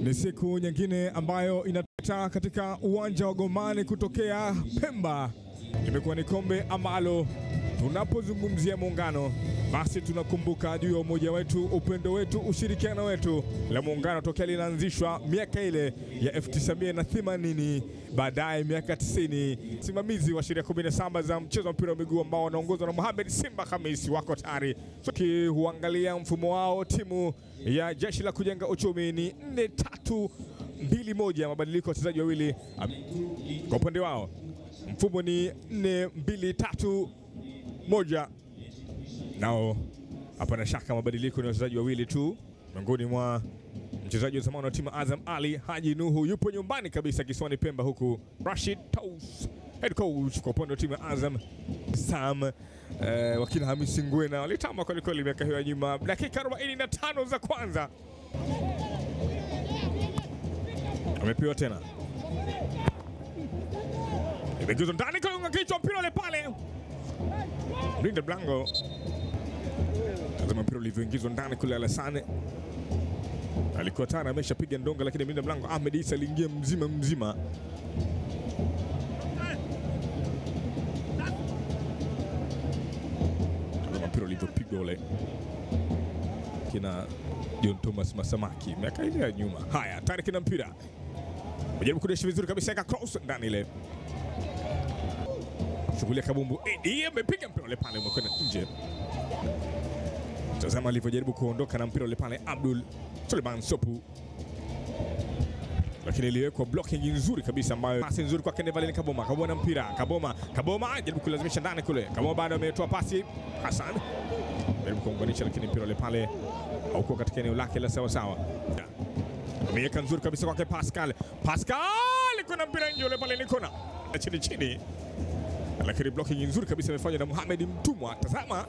Ni siku nyingine ambayo inapita katika uwanja wa Gomani kutokea Pemba. Imekuwa ni kombe ambalo tunapozungumzia muungano basi tunakumbuka juu ya umoja wetu, upendo wetu, ushirikiano wetu. La muungano tokea linaanzishwa miaka ile ya 1980, baadaye miaka 90. Simamizi wa sheria 17 za mchezo wa mpira wa miguu ambao wanaongozwa na Mohamed Simba Khamisi wako tayari. Huangalia mfumo wao, timu ya Jeshi la Kujenga Uchumi ni 4-3-2-1, mabadiliko wachezaji wawili. Kwa upande wao mfumo ni 4-2-3-1. Nao hapana shaka mabadiliko ni wachezaji wawili tu. Miongoni mwa mchezaji wa zamani wa timu Azam Ali Haji Nuhu yupo nyumbani kabisa kisiwani Pemba, huku Rashid Tous head coach kwa upande wa timu ya Azam Sam wakina Hamisi Ngwena walitamba kwa kweli miaka hiyo ya nyuma. Dakika 45 za kwanza amepewa tena, imeguzwa ndani kwa kichwa, mpira ule pale Mlinda Blango. Tazama mpira ulivyoingizwa ndani kule. Alassane alikuwa tayari ameshapiga ndonga, lakini Mlinda Blango Ahmed Isa aliingia mzima. Tazama mpira ulivyopigwa ule kina John Thomas Masamaki miaka ile ya nyuma. Haya, tayari kina mpira mjaribu kudeshi vizuri kabisa, aka cross ndani ile. Shughuli ya kabumbu ndiye amepiga mpira ule pale umekwenda nje. Tazama alivyojaribu kuondoka na mpira ule pale Abdul Suleiman Sopu, lakini iliwekwa blocking nzuri kabisa, ambayo pasi nzuri kwa Kenevalini Kaboma. Kaboma na mpira, Kaboma jaribu kulazimisha ndani kule. Kaboma bado ametoa pasi, Hassan jaribu kuunganisha, lakini mpira ule pale hauko katika eneo lake la sawa sawa. Ameweka nzuri kabisa kwake Pascal kuna mpira nje ule pale, ni kona chini, lakini blocking nzuri kabisa imefanywa na Mohamed Mtumwa. Tazama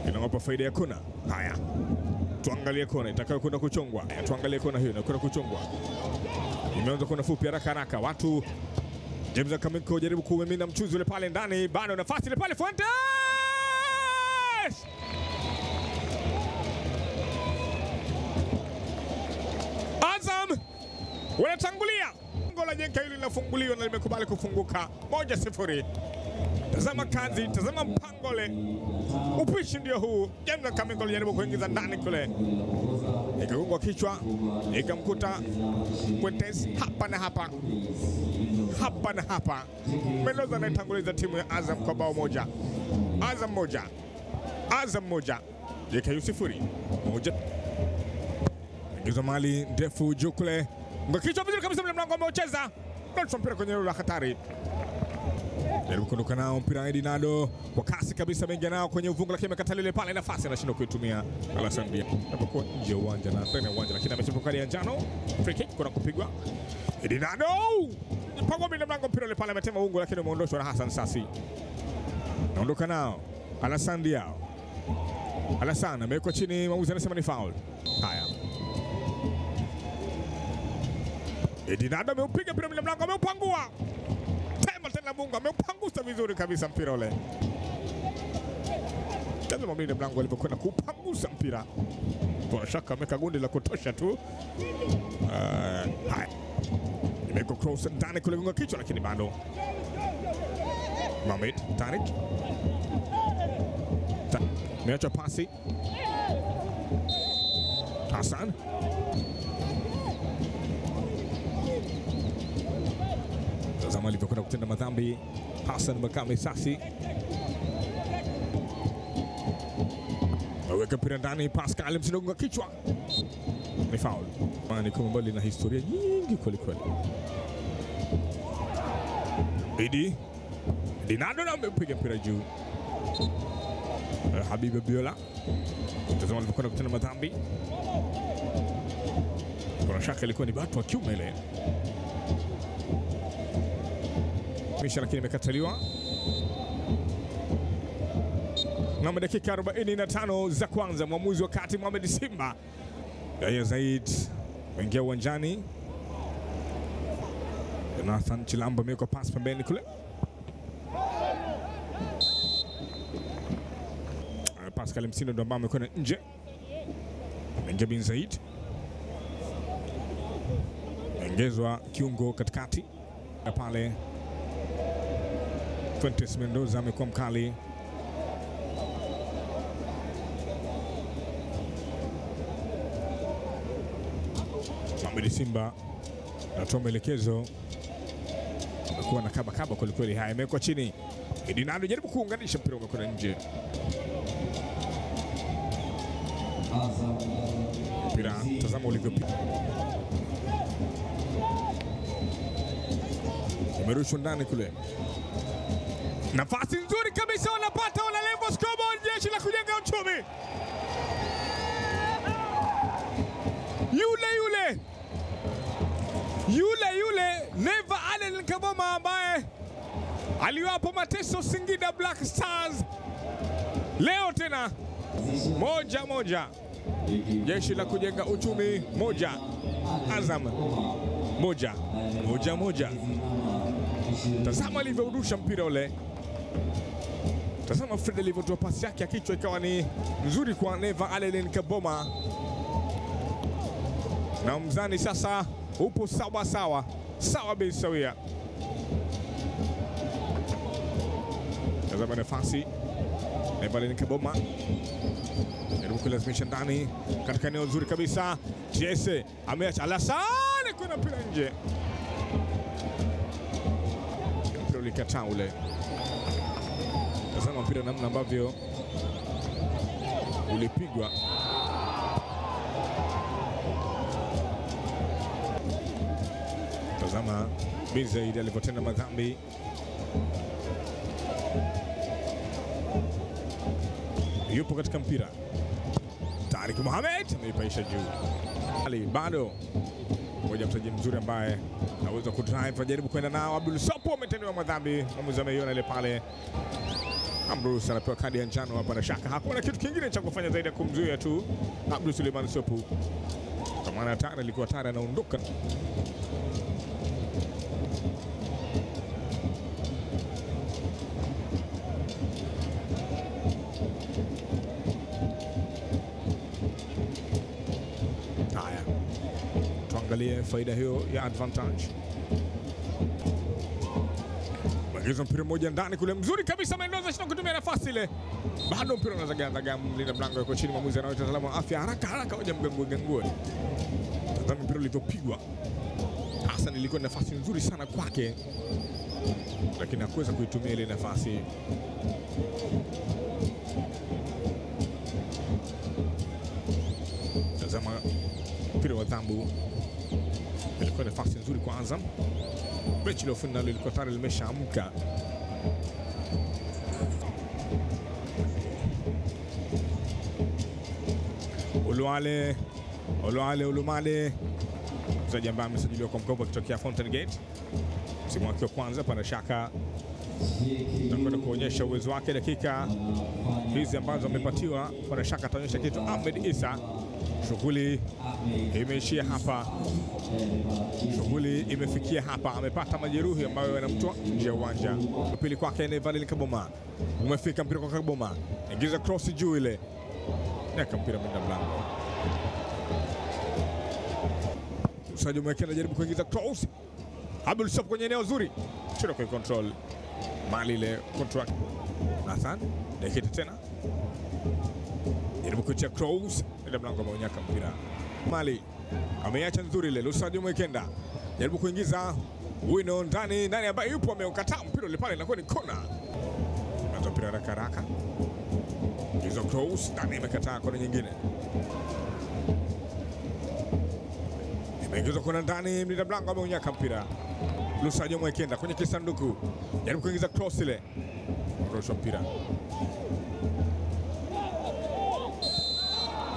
inawapa faida ya kona. Haya, tuangalie kona itakayo kwenda kuchongwa. Tuangalie kona hiyo inakwenda kuchongwa, imeanza kona fupi haraka. Watu James Kamiko jaribu kumimina mchuzi ule pale ndani, bado nafasi ile pale Fuentes Azam wanatangulia. Gola jenga hili linafunguliwa na limekubali kufunguka 1-0. Tazama kazi, tazama mpangole, upishi ndio huu. James Kamiko alijaribu kuingiza ndani kule, ikagongwa kichwa, ikamkuta Fuentes hapa na hapa. Mendoza anayetanguliza timu ya Azam kwa bao moja. Azam moja JKU 0. Ingiza mali ndefu juu kule, kichwa vizuri kabisa, mlango ameucheza kwa mpira kwenye eneo la hatari. Jaribu kuondoka nao mpira Edinado kwa kasi kabisa, mengia nao kwenye uvungu, lakini amekataliwa ile pale, nafasi anashindwa kuitumia. Alassane anapokuwa nje uwanja na ndani uwanja, lakini amechepuka kadi ya njano. Free kick kuna kupigwa. Edinado pangwa bila mlango, mpira ile pale ametema uvungu, lakini umeondoshwa na Hassan Sasi. Naondoka nao Alassane amewekwa chini, mwamuzi anasema ni foul. Haya, Edinado ameupiga mpira bila mlango, ameupangua tena Mungu ameupangusa vizuri kabisa mpira ule. Tazama Mlinda Blango alipokwenda kupangusa mpira, kwa shaka ameka gundi la kutosha tu. Haya, imeko cross ndani kule, gonga kichwa, lakini bado Mohamed Tariq meacha pasi. Hassan tazama alivyokwenda kutenda madhambi Hassan Makame Sasi. Aweka mpira ndani, Pascal msinogonga kichwa, ni foul. Ni kama mbali na historia nyingi kweli. Edinado na amepiga mpira juu. Habib Biola tazama alivyokwenda kutenda madhambi, kwa shaka ilikuwa ni batu wa kiume ile misha, lakini imekataliwa. Na dakika 45 za kwanza, mwamuzi wa kati Mohamed Simba Yahya Zaid wengia uwanjani. Jonathan Chilamba ameweka pasi pembeni kule, Pascal Msindo ndo ambaye amekwenda nje. Benjamin Zaid ongezwa kiungo katikati na pale Fuentes Mendoza amekuwa mkali. Mohamed Simba anatoa maelekezo, amekuwa na kaba kwelikweli. Haya, imewekwa chini. Edinado jaribu kuunganisha, mpira umekwenda nje. Mpira tazama ulivyopita, umerushwa ndani kule. Nafasi nzuri kabisa wanapata, wana level scoreboard, Jeshi la Kujenga Uchumi. Yule Neva Allen Kaboma ambaye aliwapo mateso Singida Black Stars, leo tena 1-1. Jeshi la Kujenga Uchumi 1, Azam 1. Tazama alivyorusha mpira ule. Tazama Fred alivyotoa pasi yake ya kichwa, ikawa ni nzuri kwa Neva Allen Kaboma. Na mzani sasa upo sawa bei sawia. Tazama nafasi Neva Allen Kaboma jaribu kulazimisha ndani katika eneo nzuri kabisa. Jesse ameacha Alassane kuna mpira nje. Mpira ulikataa ule. Tazama mpira namna ambavyo ulipigwa. Tazama Bizaid alivyotenda madhambi. Yupo katika mpira. Tariq Mohamed ameipaisha juu. Ali bado moja mchezaji mzuri ambaye anaweza kudrive, ajaribu kwenda nao. Abdul Sopo ametendewa madhambi, mwamuzi ameiona ile pale. Ambrose anapewa kadi ya njano hapa, na shaka hakuna kitu kingine cha kufanya zaidi ya kumzuia tu Abdul Suleiman Sopo. Kwa maana tayari alikuwa tayari anaondoka. Haya, tuangalie faida hiyo ya advantage. Bagizo mpira mmoja ndani kule, mzuri kabisa Mendoza, shida kutumia nafasi ile. Bado mpira unazaga mlinda mlango yuko chini, mwamuzi anaoita salamu afya haraka hoja mgangue. Tazama mpira ulivyopigwa. Hassan ilikuwa nafasi nzuri sana kwake, lakini hakuweza kuitumia ile nafasi. Tazama mpira wa dhambu, ilikuwa nafasi nzuri kwa Azam. Mechi ile finali ilikuwa tayari limeshaamka. Olumale mchezaji ambaye amesajiliwa kwa mkopo kutokea Fountain Gate msimu wake wa kwanza, pana shaka nakwenda kuonyesha uwezo wake. Dakika hizi ambazo amepatiwa, pana shaka ataonyesha kitu. Ahmed Isa, shughuli imeishia hapa, shughuli imefikia hapa. Amepata majeruhi ambayo yanamtoa nje ya uwanja. Pili kwake Neva Allen Kaboma, umefika mpira kwa Kaboma, ingiza cross juu ile, neka mpira mwenda mlango. Sadio Mwekenda anajaribu kuingiza cross. Abdul Sopo kwenye eneo zuri, chini kwa control mali ile contract. Nathan dakika tena jaribu kutia cross, ile mlango ameonyaka mpira. Mali ameacha nzuri ile. Sadio Mwekenda jaribu kuingiza wino ndani ambaye yupo ameukataa mpira ile pale, inakuwa ni kona. Anatoa mpira haraka. Hizo cross ndani imekataa, kona nyingine. Imeingizwa kuna ndani, mlinda mlango ameonyaka mpira. Sadio Mwekenda kwenye kisanduku, jaribu kuingiza cross ile. Rusha mpira.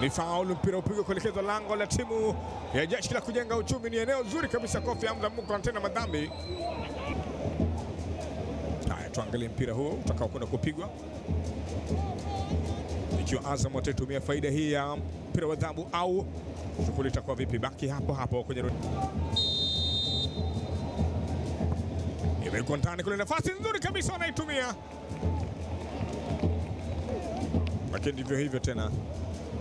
Ni foul, mpira upigwa kuelekezwa lango la timu ya Jeshi la Kujenga Uchumi. Ni eneo zuri kabisa, Kofi Hamza Muko anatenda madhambi. Haya, tuangalie mpira huo utakao kwenda kupigwa. Ikiwa Azam wataitumia faida hii ya mpira wa adhabu au shughuli itakuwa vipi? Baki hapo kwenye imekuwa ndani kule, nafasi nzuri kabisa wanaitumia, lakini ndivyo hivyo tena,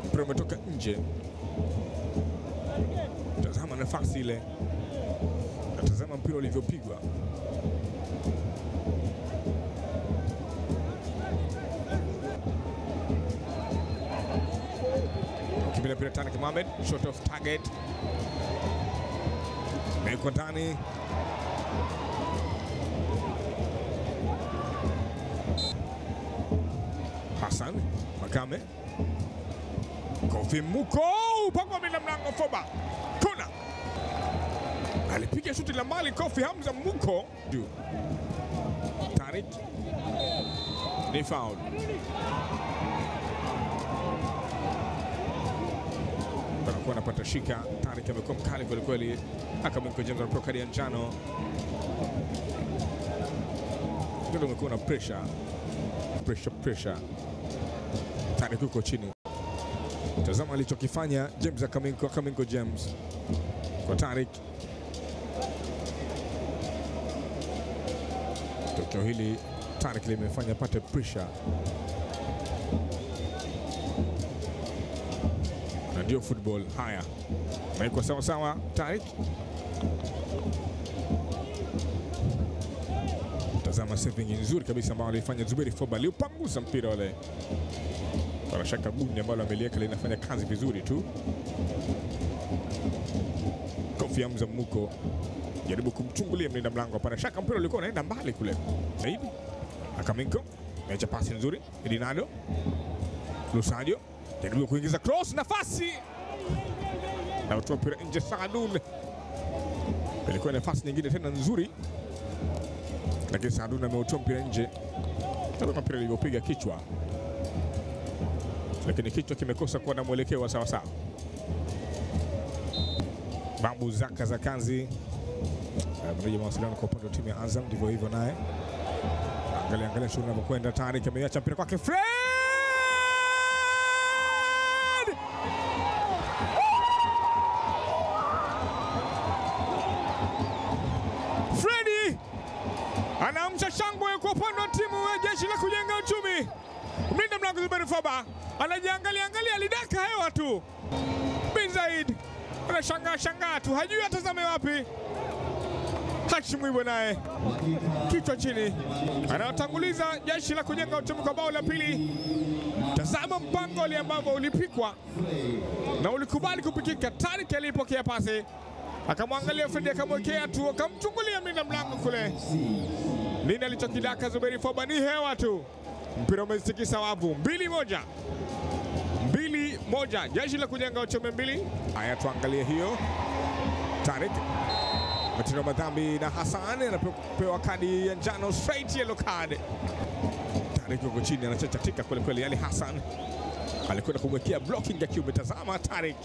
mpira umetoka nje. Tazama nafasi ile, Tazama mpira ulivyopigwa. Kibila mpira Tariq Mohamed, short of target. Meko ndani. Hassan Makame. Kofi Muko, upangwa bila mlango Foba. Kona. Alipiga shuti la mbali Kofi Hamza Muko. Tariq. Ni foul. Anakuwa anapata shika. Tariq amekuwa mkali kweli kweli. Akamwinko James anapewa kadi ya njano. Ndio amekuwa na pressure. Pressure. Tariq yuko chini. Tazama alichokifanya James Akaminko James kwa Tariq. Tokeo hili Tariq limefanya pate pressure. Na ndio football haya. Maiko sawa sawa Tariq. Tazama saving nzuri kabisa ambayo alifanya Zuberi Foba, aliupanguza mpira ule. Bila shaka gundi ambalo ameliweka linafanya kazi vizuri tu. Kofi Hamza Muko jaribu kumchungulia mlinda mlango, hapana shaka mpira ulikuwa unaenda mbali kule. Zaidi Akaminko mecha pasi nzuri. Edinado Lusadio jaribu kuingiza cross, nafasi na utoa mpira nje. Saadun ilikuwa nafasi nyingine tena nzuri, lakini Saadun ameutoa mpira nje. Tazama mpira ulivyopiga kichwa, lakini kichwa kimekosa kuwa na mwelekeo wa sawa sawa. Babu Zaka za kazi mreje mawasiliano kwa upande wa timu ya Azam, ndivyo hivyo naye. Angalia shughuli inapokwenda. Tariq ameacha mpira kwake Fred. Fredi anaamsha shangwe kwa upande wa timu ya Jeshi la Kujenga Uchumi. Mlinda mlango Zuberi Foba anajiangalia, alidaka hewa tu. Bin Zaid anashangaa tu, hajui atazame wapi. Hashim Ibwe naye kichwa chini, anawatanguliza Jeshi la Kujenga Uchumi kwa bao la pili. Tazama mpango ule ambao ulipikwa na ulikubali kupikika. Tariq alipokea pasi, akamwangalia Fredi, akamwekea tu, akamchungulia mlinda mlango kule. Nini alichokidaka Zuberi Foba? Ni hewa tu. Mpira umesikisa wavu. 2-1. Jeshi la Kujenga Uchumi 2. Haya, tuangalie hiyo. Tariq mtindo madhambi na Hassan anapewa kadi ya njano, straight yellow card. Tariq yuko chini anachachatika kweli kweli. Ali Hassan alikwenda kumwekea blocking ya kiume. Tazama Tariq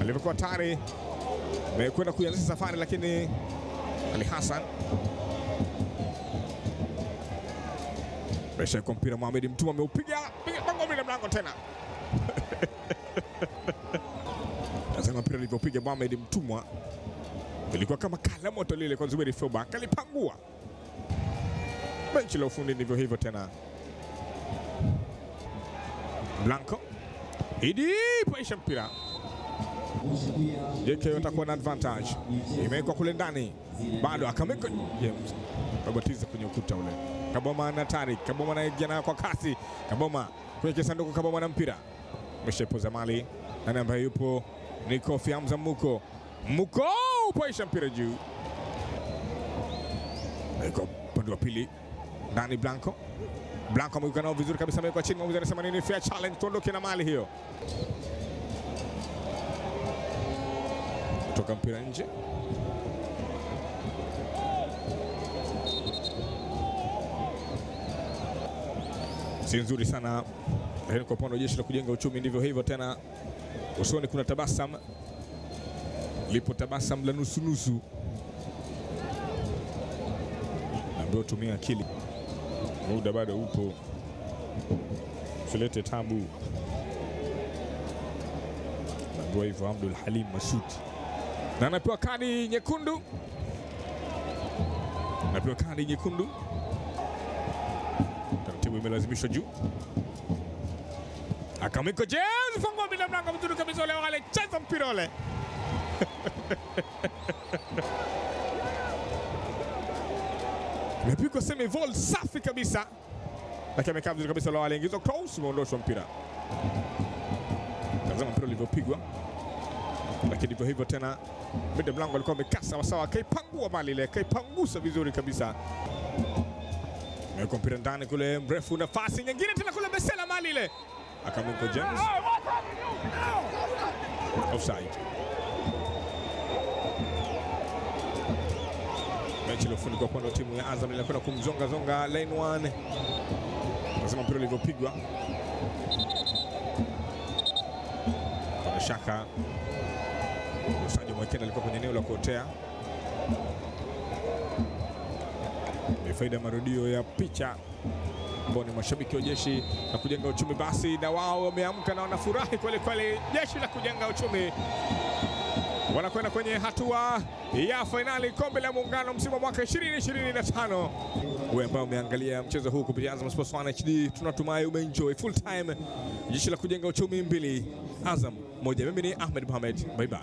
alivyokuwa tayari amekwenda kuanzisha safari, lakini Ali Hassan presha kwa mpira. Mohamed Mtuma ameupiga bango bila mlango tena. Tazama mpira alivyopiga Mohamed Mtuma, ilikuwa kama kala moto lile kwa Zuberi Foba, kalipangua. Benchi la ufundi ndivyo hivyo tena. Blanco Idi paisha mpira. JK watakuwa na advantage. Imewekwa kule ndani. Bado Akaminko James babatiza kwenye ukuta ule. Kaboma na Tariq. Kaboma na Egiana kwa kasi. Kaboma kwenye kisanduku. Kaboma na mpira. Meshepoza mali. Nani ambaye yupo ni Kofi Hamza Muko. Muko paisha mpira juu. Eko pande wa pili. Ndani Blanco. Blanco ameuka nao vizuri kabisa, amewekwa chini. Mwamuzi anasema nini? Fair challenge, tuondoke na mali hiyo. Kutoka mpira nje. Si nzuri sana. Lakini kwa upande wa Jeshi la Kujenga Uchumi ndivyo hivyo tena. Usoni kuna tabasamu. Lipo tabasamu la nusu. Ndio tumia akili. Muda bado upo. Filete tabu. Ndio hivyo Abdul Halim Masud. Na anapewa kadi nyekundu. Taratibu imelazimishwa juu. Akaminko James fungwa bila mlango mzuri kabisa, wale cheza mpira ule. Imepigwa semi volley safi kabisa. Lakini amekaa vizuri kabisa Lawale, ingizwa cross, umeondoshwa mpira. Tazama mpira ulivyopigwa. Lakini hivyo tena mlinda mlango alikuwa amekaa sawa sawa, kaipangua mali ile, kaipangusa vizuri kabisa. Ameweka mpira ndani kule mrefu, nafasi nyingine tena kule Besela mali ile. Akamwinko James. Offside. Mechi iliyofunikwa kwa upande wa timu ya Azam inakwenda kumzonga zonga line 1. Tazama mpira ulivyopigwa. Kwa shaka Sanjo Mwekenda alikuwa kwenye eneo la kuotea. Ni faida ya marudio ya picha. Ambao ni mashabiki wa Jeshi la Kujenga Uchumi, basi na wao wameamka na wanafurahi kweli kweli. Jeshi la Kujenga Uchumi wanakwenda kwenye hatua ya fainali kombe la Muungano msimu wa mwaka 2025. Wewe ambao umeangalia mchezo huu kupitia Azam Sports 1 HD, tunatumai umeenjoy. Full time Jeshi la Kujenga Uchumi 2 Azam 1. Mimi ni Ahmed Mohamed, bye bye.